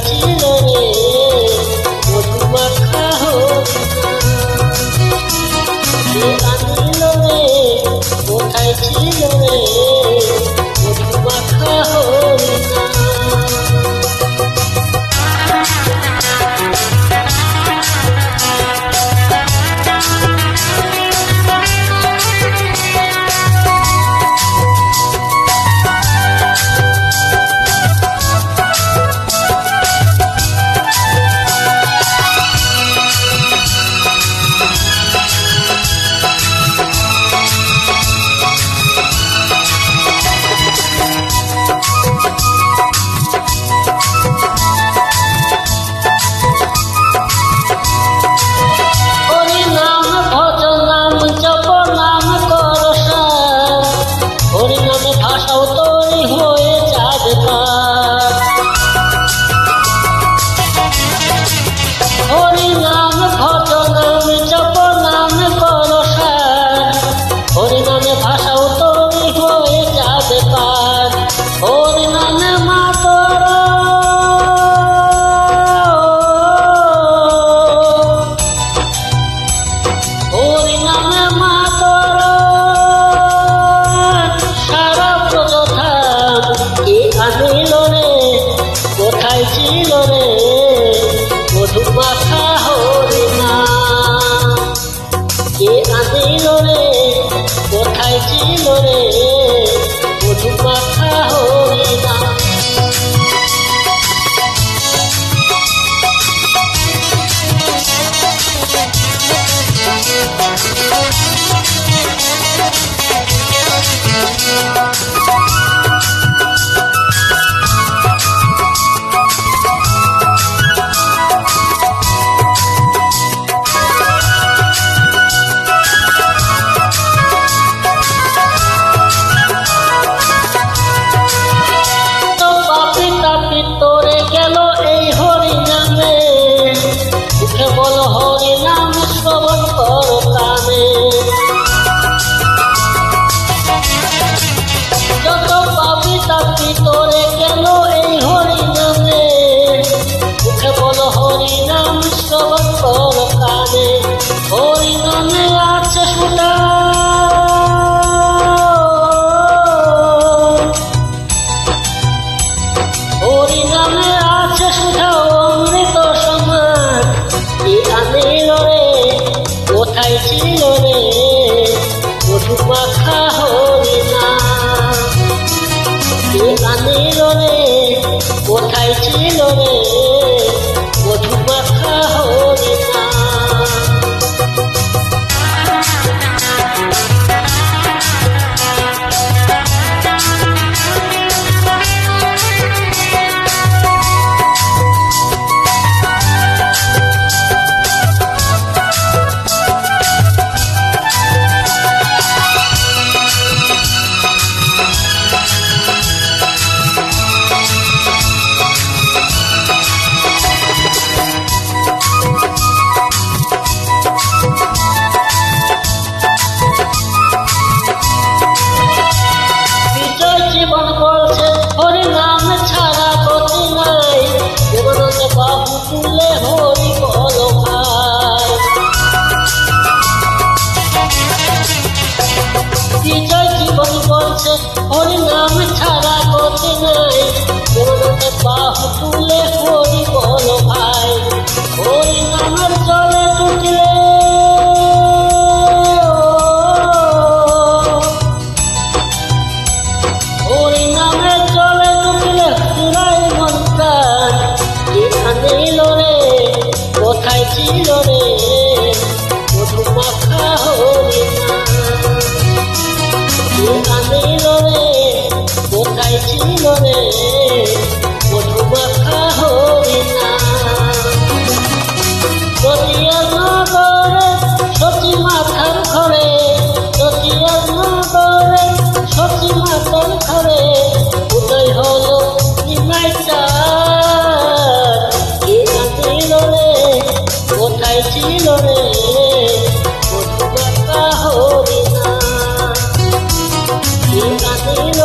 ছিল রে মধু মাখা হরিণা, কে আনিল রে কোথায় ছিল রে মধু মাখা হরিণা। কোথায় ছিল রে মধু মাখা হরিণা, কে আনিল রে কোথায় ছিল রে মধু মাখা হরিণা। তোরে কেন এই হরিনামে মুখে বলো হরিনাম শ্রবণ কর কানে, হরিনামে আছে সুধা হরিনামে আছে সুধা অমৃত সমান, কে আনিল রে কোথায় ছিল রে মধু মাখা হরিণা, কে আনিল রে কোথায় ছিল রে মধু মাখা হরিণা। তুলে হরি বল ভাই, বিজয় জীবন বলছে হরি নাম ছাড়া গতি নাই, বাহু তুলে হরি বল ভাই, হরি নামের জলে ডুবলে হরি নামের জলে ডুবলে ফিরাই মন প্রাণ, আনিল রে কোথায় ছিল রে মধু মাখা হরিণা, আনিল রে কোথায় ছিল রে মধু মাখা হরিণা। সতিয়া নগরে সতী মাথার ঘরে, সতিয়া নগরে সতী মাথার ঘরে উদয় হলো নিমাই চাঁদ, কোথায় ছিল রে মধু মাখা হরিণা, কে আনিল